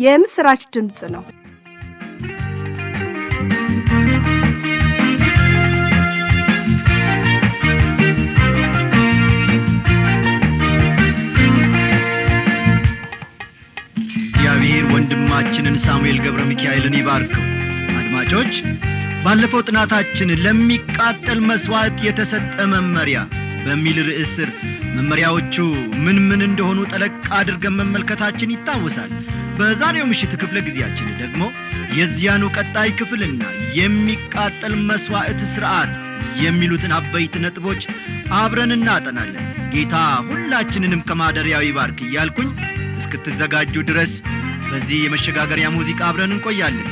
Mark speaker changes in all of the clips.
Speaker 1: የምስራች ድምጽ ነው።
Speaker 2: እግዚአብሔር ወንድማችንን ሳሙኤል ገብረ ሚካኤልን ይባርከው። አድማጮች ባለፈው ጥናታችን ለሚቃጠል መስዋዕት የተሰጠ መመሪያ በሚል ርዕስ ስር መመሪያዎቹ ምን እንደሆኑ ጠለቅ አድርገን መመልከታችን ይታወሳል። በዛሬው ምሽት ክፍለ ጊዜያችን ደግሞ የዚያኑ ቀጣይ ክፍልና የሚቃጠል መስዋዕት ሥርዓት የሚሉትን አበይት ነጥቦች አብረን እናጠናለን። ጌታ ሁላችንንም ከማደሪያው ይባርክ እያልኩኝ እስክትዘጋጁ ድረስ በዚህ የመሸጋገሪያ ሙዚቃ አብረን እንቆያለን።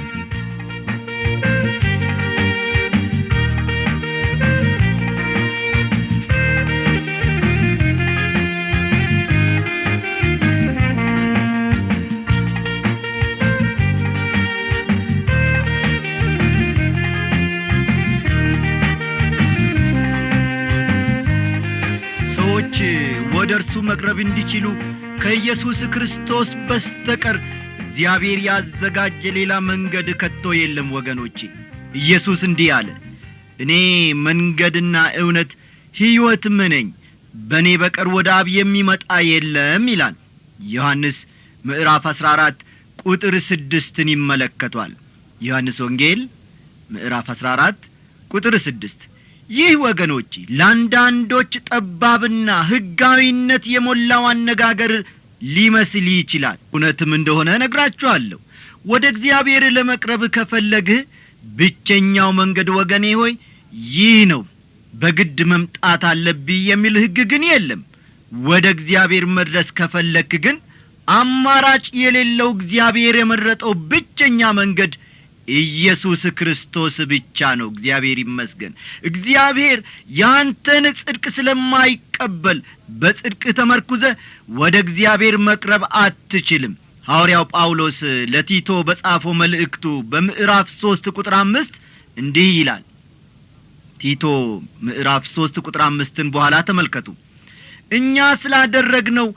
Speaker 2: ሰዎች ወደ እርሱ መቅረብ እንዲችሉ ከኢየሱስ ክርስቶስ በስተቀር እግዚአብሔር ያዘጋጀ ሌላ መንገድ ከቶ የለም። ወገኖቼ ኢየሱስ እንዲህ አለ፣ እኔ መንገድና እውነት ሕይወትም ነኝ፣ በእኔ በቀር ወደ አብ የሚመጣ የለም ይላል። ዮሐንስ ምዕራፍ 14 ቁጥር 6ን ይመለከቷል። ዮሐንስ ወንጌል ምዕራፍ 14 ቁጥር 6። ይህ ወገኖቼ ለአንዳንዶች ጠባብና ሕጋዊነት የሞላው አነጋገር ሊመስል ይችላል። እውነትም እንደሆነ እነግራችኋለሁ። ወደ እግዚአብሔር ለመቅረብ ከፈለግህ ብቸኛው መንገድ ወገኔ ሆይ ይህ ነው፣ በግድ መምጣት አለብህ የሚል ሕግ ግን የለም። ወደ እግዚአብሔር መድረስ ከፈለክ ግን አማራጭ የሌለው እግዚአብሔር የመረጠው ብቸኛ መንገድ ኢየሱስ ክርስቶስ ብቻ ነው። እግዚአብሔር ይመስገን። እግዚአብሔር ያንተን ጽድቅ ስለማይቀበል በጽድቅ ተመርኩዘ ወደ እግዚአብሔር መቅረብ አትችልም። ሐዋርያው ጳውሎስ ለቲቶ በጻፈው መልእክቱ በምዕራፍ 3 ቁጥር 5 እንዲህ ይላል። ቲቶ ምዕራፍ 3 ቁጥር 5ን በኋላ ተመልከቱ። እኛ ስላደረግነው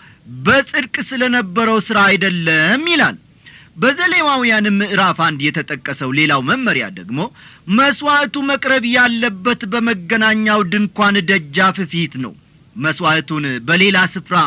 Speaker 2: በጽድቅ ስለነበረው ሥራ አይደለም ይላል። በዘሌዋውያን ምዕራፍ 1 የተጠቀሰው ሌላው መመሪያ ደግሞ መስዋዕቱ መቅረብ ያለበት በመገናኛው ድንኳን ደጃፍ ፊት ነው። መስዋዕቱን በሌላ ስፍራ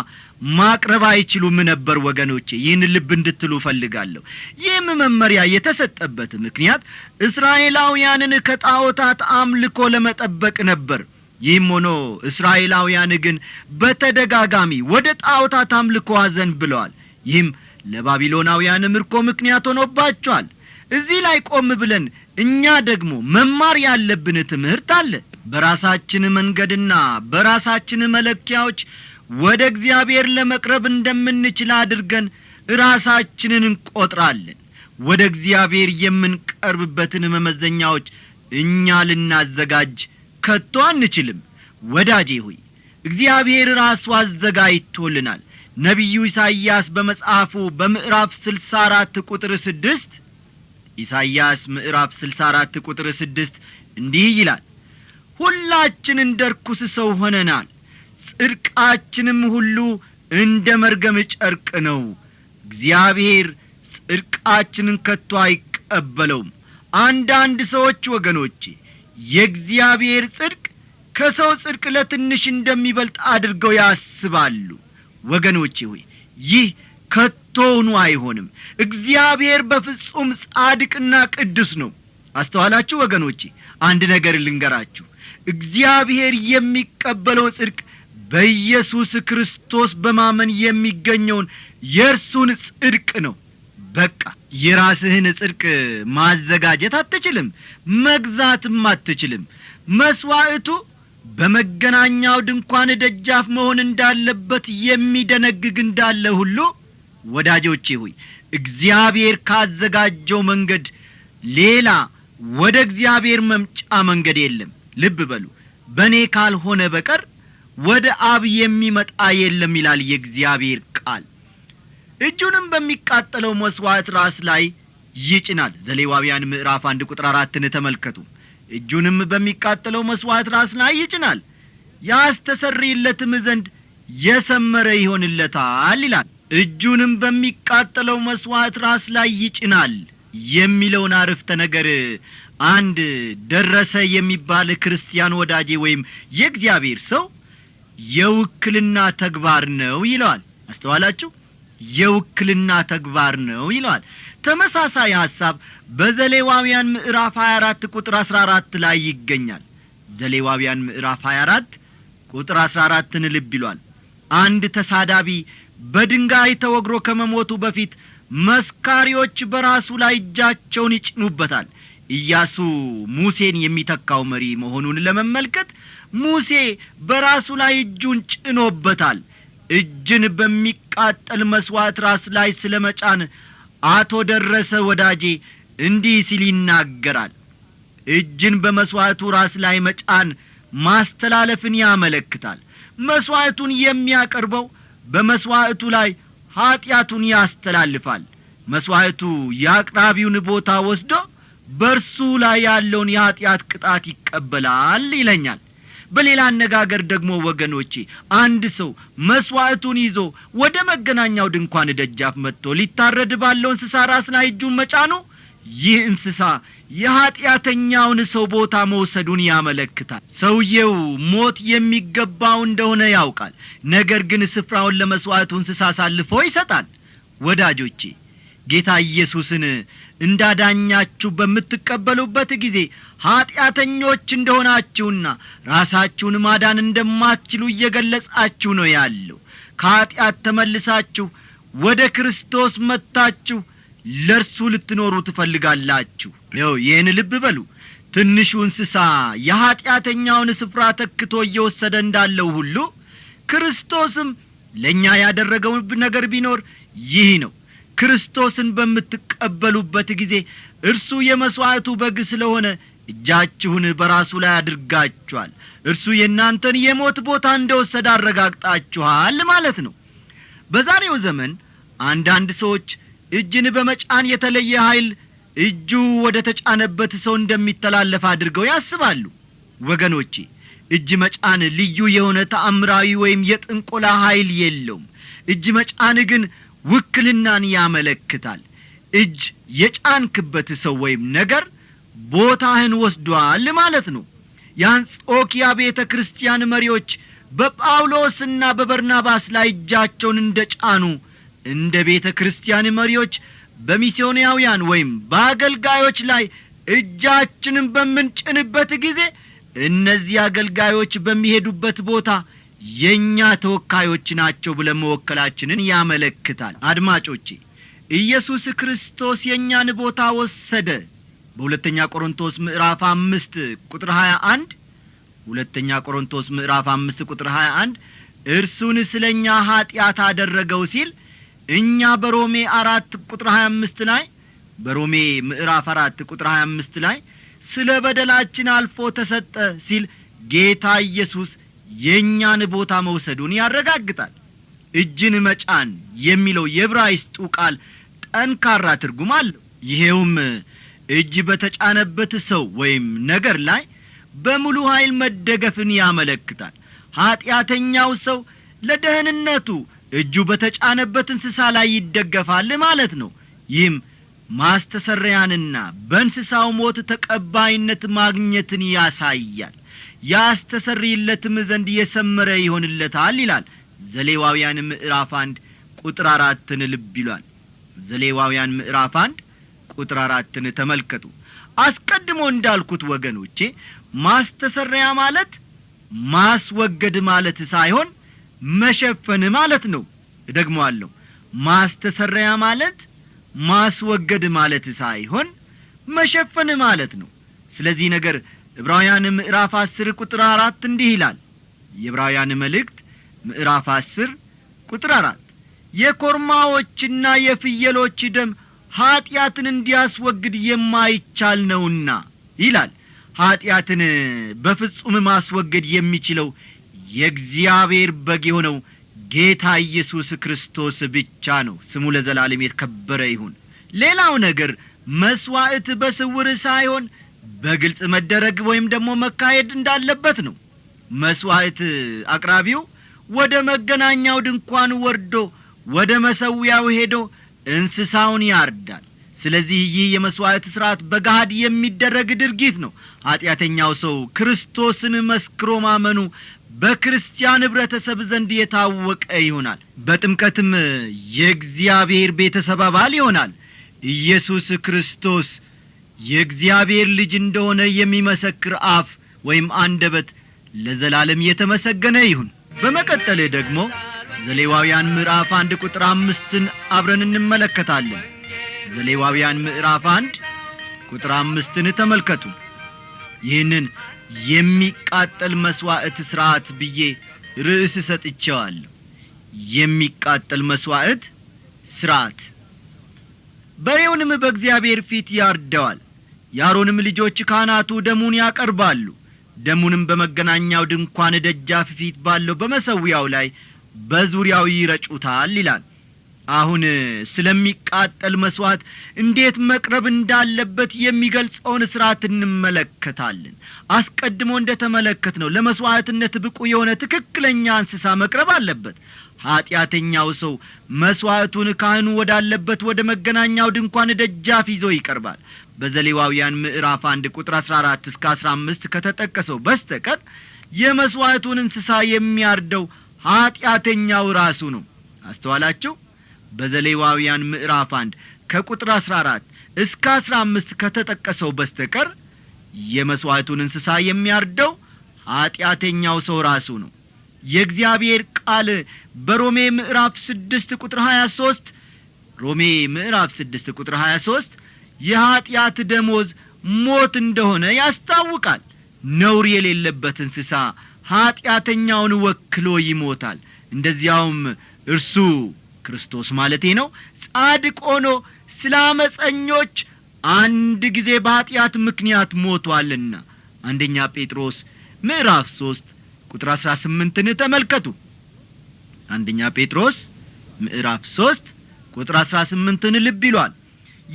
Speaker 2: ማቅረብ አይችሉም ነበር። ወገኖቼ ይህን ልብ እንድትሉ ፈልጋለሁ። ይህም መመሪያ የተሰጠበት ምክንያት እስራኤላውያንን ከጣዖታት አምልኮ ለመጠበቅ ነበር። ይህም ሆኖ እስራኤላውያን ግን በተደጋጋሚ ወደ ጣዖታት አምልኮ አዘንብለዋል። ይህም ለባቢሎናውያን ምርኮ ምክንያት ሆኖባቸዋል። እዚህ ላይ ቆም ብለን እኛ ደግሞ መማር ያለብን ትምህርት አለ። በራሳችን መንገድና በራሳችን መለኪያዎች ወደ እግዚአብሔር ለመቅረብ እንደምንችል አድርገን ራሳችንን እንቆጥራለን። ወደ እግዚአብሔር የምንቀርብበትን መመዘኛዎች እኛ ልናዘጋጅ ከቶ አንችልም። ወዳጄ ሆይ እግዚአብሔር ራሱ አዘጋጅቶልናል። ነቢዩ ኢሳይያስ በመጽሐፉ በምዕራፍ 64 ቁጥር 6 ኢሳይያስ ምዕራፍ 64 ቁጥር 6 እንዲህ ይላል፣ ሁላችን እንደ ርኩስ ሰው ሆነናል፣ ጽድቃችንም ሁሉ እንደ መርገም ጨርቅ ነው፣ እግዚአብሔር ጽድቃችንን ከቶ አይቀበለውም። አንዳንድ ሰዎች ወገኖቼ የእግዚአብሔር ጽድቅ ከሰው ጽድቅ ለትንሽ እንደሚበልጥ አድርገው ያስባሉ። ወገኖቼ ሆይ ይህ ከቶኑ አይሆንም። እግዚአብሔር በፍጹም ጻድቅና ቅዱስ ነው። አስተዋላችሁ ወገኖቼ? አንድ ነገር ልንገራችሁ። እግዚአብሔር የሚቀበለው ጽድቅ በኢየሱስ ክርስቶስ በማመን የሚገኘውን የእርሱን ጽድቅ ነው። በቃ የራስህን ጽድቅ ማዘጋጀት አትችልም፣ መግዛትም አትችልም። መስዋዕቱ በመገናኛው ድንኳን ደጃፍ መሆን እንዳለበት የሚደነግግ እንዳለ ሁሉ ወዳጆቼ ሆይ እግዚአብሔር ካዘጋጀው መንገድ ሌላ ወደ እግዚአብሔር መምጫ መንገድ የለም። ልብ በሉ፣ በእኔ ካልሆነ በቀር ወደ አብ የሚመጣ የለም ይላል የእግዚአብሔር ቃል። እጁንም በሚቃጠለው መስዋዕት ራስ ላይ ይጭናል። ዘሌዋውያን ምዕራፍ 1 ቁጥር 4ን ተመልከቱ። እጁንም በሚቃጠለው መስዋዕት ራስ ላይ ይጭናል፣ ያስተሰርይለትም ዘንድ የሰመረ ይሆንለታል ይላል። እጁንም በሚቃጠለው መስዋዕት ራስ ላይ ይጭናል የሚለውን አረፍተ ነገር አንድ ደረሰ የሚባል ክርስቲያን ወዳጄ ወይም የእግዚአብሔር ሰው የውክልና ተግባር ነው ይለዋል። አስተዋላችሁ? የውክልና ተግባር ነው ይለዋል። ተመሳሳይ ሐሳብ በዘሌዋውያን ምዕራፍ 24 ቁጥር 14 ላይ ይገኛል። ዘሌዋውያን ምዕራፍ 24 ቁጥር 14ን ልብ ይሏል። አንድ ተሳዳቢ በድንጋይ ተወግሮ ከመሞቱ በፊት መስካሪዎች በራሱ ላይ እጃቸውን ይጭኑበታል። ኢያሱ ሙሴን የሚተካው መሪ መሆኑን ለመመልከት ሙሴ በራሱ ላይ እጁን ጭኖበታል። እጅን በሚቃጠል መስዋዕት ራስ ላይ ስለመጫን አቶ ደረሰ ወዳጄ እንዲህ ሲል ይናገራል። እጅን በመስዋዕቱ ራስ ላይ መጫን ማስተላለፍን ያመለክታል። መስዋዕቱን የሚያቀርበው በመስዋዕቱ ላይ ኀጢአቱን ያስተላልፋል። መስዋዕቱ የአቅራቢውን ቦታ ወስዶ በርሱ ላይ ያለውን የኀጢአት ቅጣት ይቀበላል ይለኛል። በሌላ አነጋገር ደግሞ ወገኖቼ አንድ ሰው መስዋዕቱን ይዞ ወደ መገናኛው ድንኳን ደጃፍ መጥቶ ሊታረድ ባለው እንስሳ ራስ ላይ እጁን መጫኑ ይህ እንስሳ የኀጢአተኛውን ሰው ቦታ መውሰዱን ያመለክታል። ሰውየው ሞት የሚገባው እንደሆነ ያውቃል። ነገር ግን ስፍራውን ለመስዋዕቱ እንስሳ አሳልፎ ይሰጣል። ወዳጆቼ ጌታ ኢየሱስን እንዳዳኛችሁ በምትቀበሉበት ጊዜ ኀጢአተኞች እንደሆናችሁና ራሳችሁን ማዳን እንደማትችሉ እየገለጻችሁ ነው ያለው። ከኀጢአት ተመልሳችሁ ወደ ክርስቶስ መጥታችሁ ለርሱ ልትኖሩ ትፈልጋላችሁ። ይህን ልብ በሉ። ትንሹ እንስሳ የኀጢአተኛውን ስፍራ ተክቶ እየወሰደ እንዳለው ሁሉ ክርስቶስም ለእኛ ያደረገው ነገር ቢኖር ይህ ነው። ክርስቶስን በምትቀበሉበት ጊዜ እርሱ የመስዋዕቱ በግ ስለሆነ እጃችሁን በራሱ ላይ አድርጋችኋል። እርሱ የእናንተን የሞት ቦታ እንደወሰደ አረጋግጣችኋል ማለት ነው። በዛሬው ዘመን አንዳንድ ሰዎች እጅን በመጫን የተለየ ኃይል እጁ ወደ ተጫነበት ሰው እንደሚተላለፍ አድርገው ያስባሉ። ወገኖቼ እጅ መጫን ልዩ የሆነ ተአምራዊ ወይም የጥንቆላ ኃይል የለውም። እጅ መጫን ግን ውክልናን ያመለክታል። እጅ የጫንክበት ሰው ወይም ነገር ቦታህን ወስዷል ማለት ነው። የአንጾኪያ ቤተ ክርስቲያን መሪዎች በጳውሎስና በበርናባስ ላይ እጃቸውን እንደጫኑ እንደ ቤተ ክርስቲያን መሪዎች በሚስዮናውያን ወይም በአገልጋዮች ላይ እጃችንን በምንጭንበት ጊዜ እነዚህ አገልጋዮች በሚሄዱበት ቦታ የኛ ተወካዮች ናቸው ብለን መወከላችንን ያመለክታል። አድማጮቼ ኢየሱስ ክርስቶስ የኛን ቦታ ወሰደ። በሁለተኛ ቆሮንቶስ ምዕራፍ 5 ቁጥር 21 ሁለተኛ ቆሮንቶስ ምዕራፍ 5 ቁጥር 21 እርሱን ስለኛ ኀጢአት አደረገው ሲል እኛ በሮሜ 4 ቁጥር 25 ላይ በሮሜ ምዕራፍ 4 ቁጥር 25 ላይ ስለ በደላችን አልፎ ተሰጠ ሲል ጌታ ኢየሱስ የኛን ቦታ መውሰዱን ያረጋግጣል። እጅን መጫን የሚለው የዕብራይስጡ ቃል ጠንካራ ትርጉም አለው። ይሄውም እጅ በተጫነበት ሰው ወይም ነገር ላይ በሙሉ ኃይል መደገፍን ያመለክታል። ኀጢአተኛው ሰው ለደህንነቱ እጁ በተጫነበት እንስሳ ላይ ይደገፋል ማለት ነው። ይህም ማስተሰረያንና በእንስሳው ሞት ተቀባይነት ማግኘትን ያሳያል። ያስተሰርይለትም ዘንድ የሰመረ ይሆንለታል ይላል ዘሌዋውያን ምዕራፍ 1 ቁጥር 4ን ልብ ይሏል። ዘሌዋውያን ምዕራፍ 1 ቁጥር 4ን ተመልከቱ። አስቀድሞ እንዳልኩት ወገኖቼ ማስተሰረያ ማለት ማስወገድ ማለት ሳይሆን መሸፈን ማለት ነው። ደግሞአለሁ፣ ማስተሰረያ ማለት ማስወገድ ማለት ሳይሆን መሸፈን ማለት ነው። ስለዚህ ነገር ዕብራውያን ምዕራፍ 10 ቁጥር 4 እንዲህ ይላል። የዕብራውያን መልእክት ምዕራፍ 10 ቁጥር 4 የኮርማዎችና የፍየሎች ደም ኀጢአትን እንዲያስወግድ የማይቻል ነውና ይላል። ኀጢአትን በፍጹም ማስወገድ የሚችለው የእግዚአብሔር በግ የሆነው ጌታ ኢየሱስ ክርስቶስ ብቻ ነው። ስሙ ለዘላለም የተከበረ ይሁን። ሌላው ነገር መስዋዕት በስውር ሳይሆን በግልጽ መደረግ ወይም ደግሞ መካሄድ እንዳለበት ነው። መስዋዕት አቅራቢው ወደ መገናኛው ድንኳን ወርዶ ወደ መሠዊያው ሄዶ እንስሳውን ያርዳል። ስለዚህ ይህ የመሥዋዕት ሥርዓት በጋድ የሚደረግ ድርጊት ነው። ኀጢአተኛው ሰው ክርስቶስን መስክሮ ማመኑ በክርስቲያን ኅብረተሰብ ዘንድ የታወቀ ይሆናል። በጥምቀትም የእግዚአብሔር ቤተሰብ አባል ይሆናል። ኢየሱስ ክርስቶስ የእግዚአብሔር ልጅ እንደሆነ የሚመሰክር አፍ ወይም አንደበት ለዘላለም የተመሰገነ ይሁን። በመቀጠል ደግሞ ዘሌዋውያን ምዕራፍ 1 ቁጥር 5 አብረን እንመለከታለን። ዘሌዋውያን ምዕራፍ 1 ቁጥር 5 ተመልከቱ። ይህንን የሚቃጠል መሥዋዕት ሥርዓት ብዬ ርዕስ ሰጥቼዋለሁ። የሚቃጠል መሥዋዕት ሥርዓት። በሬውንም በእግዚአብሔር ፊት ያርደዋል። የአሮንም ልጆች ካህናቱ ደሙን ያቀርባሉ። ደሙንም በመገናኛው ድንኳን ደጃፍ ፊት ባለው በመሠዊያው ላይ በዙሪያው ይረጩታል ይላል። አሁን ስለሚቃጠል መሥዋዕት እንዴት መቅረብ እንዳለበት የሚገልጸውን ሥርዓት እንመለከታለን። አስቀድሞ እንደተመለከትነው ለመሥዋዕትነት ብቁ የሆነ ትክክለኛ እንስሳ መቅረብ አለበት። ኀጢአተኛው ሰው መሥዋዕቱን ካህኑ ወዳለበት ወደ መገናኛው ድንኳን ደጃፍ ይዞ ይቀርባል። በዘሌዋውያን ምዕራፍ 1 ቁጥር 14 እስከ 15 ከተጠቀሰው በስተቀር የመሥዋዕቱን እንስሳ የሚያርደው ኀጢአተኛው ራሱ ነው። አስተዋላችሁ? በዘሌዋውያን ምዕራፍ 1 ከቁጥር 14 እስከ 15 ከተጠቀሰው በስተቀር የመሥዋዕቱን እንስሳ የሚያርደው ኀጢአተኛው ሰው ራሱ ነው። የእግዚአብሔር ቃል በሮሜ ምዕራፍ 6 ቁጥር 23 ሮሜ ምዕራፍ 6 ቁጥር 23 የኀጢአት ደሞዝ ሞት እንደሆነ ያስታውቃል። ነውር የሌለበት እንስሳ ኀጢአተኛውን ወክሎ ይሞታል። እንደዚያውም እርሱ ክርስቶስ ማለቴ ነው ጻድቅ ሆኖ ስለ አመፀኞች አንድ ጊዜ በኀጢአት ምክንያት ሞቷልና። አንደኛ ጴጥሮስ ምዕራፍ 3 ቁጥር 18 ተመልከቱ። አንደኛ ጴጥሮስ ምዕራፍ 3 ቁጥር 18 ልብ ይሏል።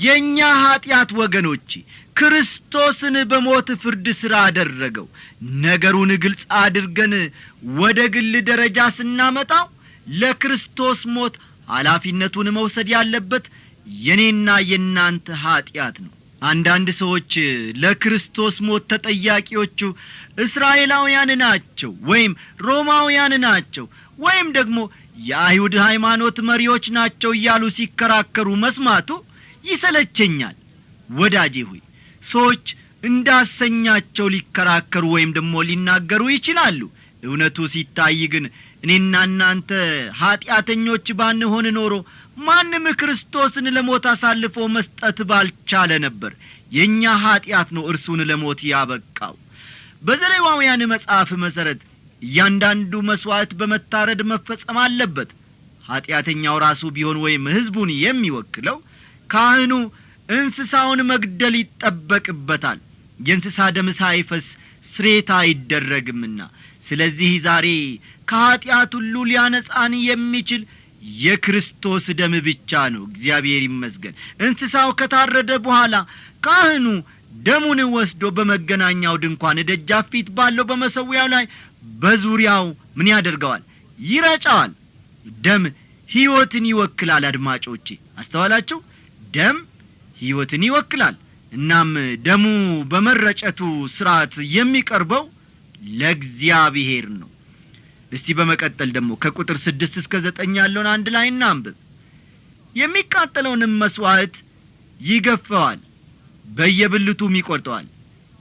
Speaker 2: የኛ ኀጢአት ወገኖቼ ክርስቶስን በሞት ፍርድ ሥራ አደረገው። ነገሩን ግልጽ አድርገን ወደ ግል ደረጃ ስናመጣው ለክርስቶስ ሞት ኃላፊነቱን መውሰድ ያለበት የኔና የናንተ ኀጢአት ነው። አንዳንድ ሰዎች ለክርስቶስ ሞት ተጠያቂዎቹ እስራኤላውያን ናቸው ወይም ሮማውያን ናቸው ወይም ደግሞ የአይሁድ ሃይማኖት መሪዎች ናቸው እያሉ ሲከራከሩ መስማቱ ይሰለቸኛል። ወዳጄ ሆይ ሰዎች እንዳሰኛቸው ሊከራከሩ ወይም ደግሞ ሊናገሩ ይችላሉ። እውነቱ ሲታይ ግን እኔና እናንተ ኀጢአተኞች ባንሆን ኖሮ ማንም ክርስቶስን ለሞት አሳልፎ መስጠት ባልቻለ ነበር። የኛ ኀጢአት ነው እርሱን ለሞት ያበቃው። በዘሌዋውያን መጽሐፍ መሠረት እያንዳንዱ መሥዋዕት በመታረድ መፈጸም አለበት። ኀጢአተኛው ራሱ ቢሆን ወይም ሕዝቡን የሚወክለው ካህኑ እንስሳውን መግደል ይጠበቅበታል። የእንስሳ ደም ሳይፈስ ስርየት አይደረግምና። ስለዚህ ዛሬ ከኀጢአት ሁሉ ሊያነጻን የሚችል የክርስቶስ ደም ብቻ ነው። እግዚአብሔር ይመስገን። እንስሳው ከታረደ በኋላ ካህኑ ደሙን ወስዶ በመገናኛው ድንኳን ደጃፍ ፊት ባለው በመሠዊያው ላይ በዙሪያው ምን ያደርገዋል? ይረጨዋል። ደም ሕይወትን ይወክላል። አድማጮቼ አስተዋላችሁ? ደም ሕይወትን ይወክላል። እናም ደሙ በመረጨቱ ሥርዓት የሚቀርበው ለእግዚአብሔር ነው። እስቲ በመቀጠል ደግሞ ከቁጥር 6 እስከ 9 ያለውን አንድ ላይ እናንብብ። የሚቃጠለውንም መሥዋዕት ይገፈዋል፣ በየብልቱም ይቈርጠዋል።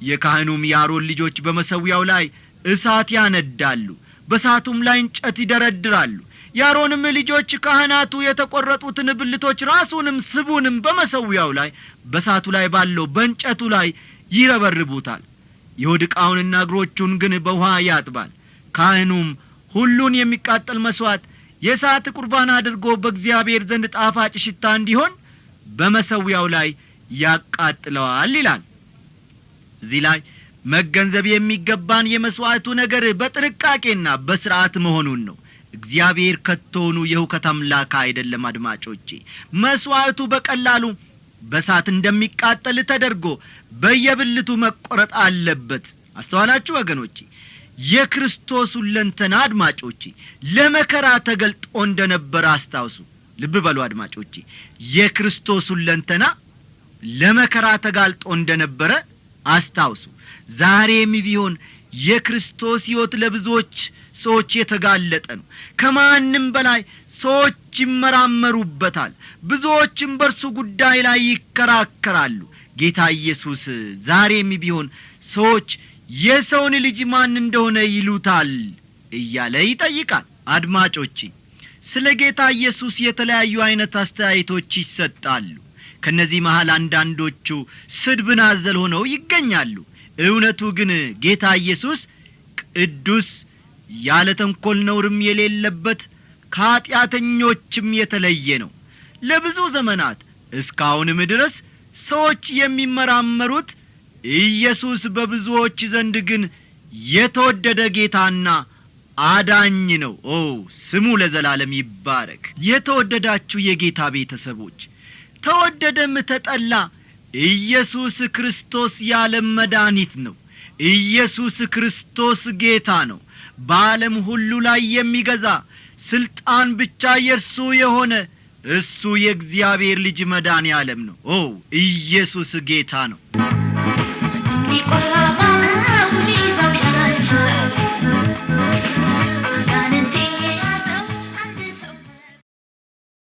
Speaker 2: የካህኑም የአሮን ልጆች በመሠዊያው ላይ እሳት ያነዳሉ፣ በእሳቱም ላይ እንጨት ይደረድራሉ። የአሮንም ልጆች ካህናቱ የተቈረጡትን ብልቶች ራሱንም ስቡንም በመሠዊያው ላይ በእሳቱ ላይ ባለው በእንጨቱ ላይ ይረበርቡታል። የሆድ ዕቃውንና እግሮቹን ግን በውሃ ያጥባል። ካህኑም ሁሉን የሚቃጠል መሥዋዕት የእሳት ቁርባን አድርጎ በእግዚአብሔር ዘንድ ጣፋጭ ሽታ እንዲሆን በመሠዊያው ላይ ያቃጥለዋል ይላል። እዚህ ላይ መገንዘብ የሚገባን የመሥዋዕቱ ነገር በጥንቃቄና በሥርዓት መሆኑን ነው። እግዚአብሔር ከቶኑ የሁከት አምላክ አይደለም። አድማጮቼ መሥዋዕቱ በቀላሉ በእሳት እንደሚቃጠል ተደርጎ በየብልቱ መቆረጥ አለበት። አስተዋላችሁ ወገኖቼ? የክርስቶስ ሁለንተና አድማጮቼ ለመከራ ተገልጦ እንደነበረ አስታውሱ። ልብ በሉ አድማጮቼ የክርስቶስ ሁለንተና ለመከራ ተጋልጦ እንደነበረ አስታውሱ ዛሬም ቢሆን የክርስቶስ ሕይወት ለብዙዎች ሰዎች የተጋለጠ ነው ከማንም በላይ ሰዎች ይመራመሩበታል ብዙዎችም በርሱ ጉዳይ ላይ ይከራከራሉ ጌታ ኢየሱስ ዛሬም ቢሆን ሰዎች የሰውን ልጅ ማን እንደሆነ ይሉታል እያለ ይጠይቃል አድማጮቼ ስለ ጌታ ኢየሱስ የተለያዩ አይነት አስተያየቶች ይሰጣሉ ከነዚህ መሃል አንዳንዶቹ ስድብን አዘል ሆነው ይገኛሉ እውነቱ ግን ጌታ ኢየሱስ ቅዱስ ያለ ተንኮል ነውርም የሌለበት ከኃጢአተኞችም የተለየ ነው ለብዙ ዘመናት እስካሁንም ድረስ ሰዎች የሚመራመሩት ኢየሱስ በብዙዎች ዘንድ ግን የተወደደ ጌታና አዳኝ ነው ስሙ ለዘላለም ይባረክ የተወደዳችሁ የጌታ ቤተሰቦች ተወደደም ተጠላ ኢየሱስ ክርስቶስ የዓለም መድኃኒት ነው ኢየሱስ ክርስቶስ ጌታ ነው በዓለም ሁሉ ላይ የሚገዛ ስልጣን ብቻ የርሱ የሆነ እሱ የእግዚአብሔር ልጅ መድኃኔዓለም ነው ኢየሱስ ጌታ ነው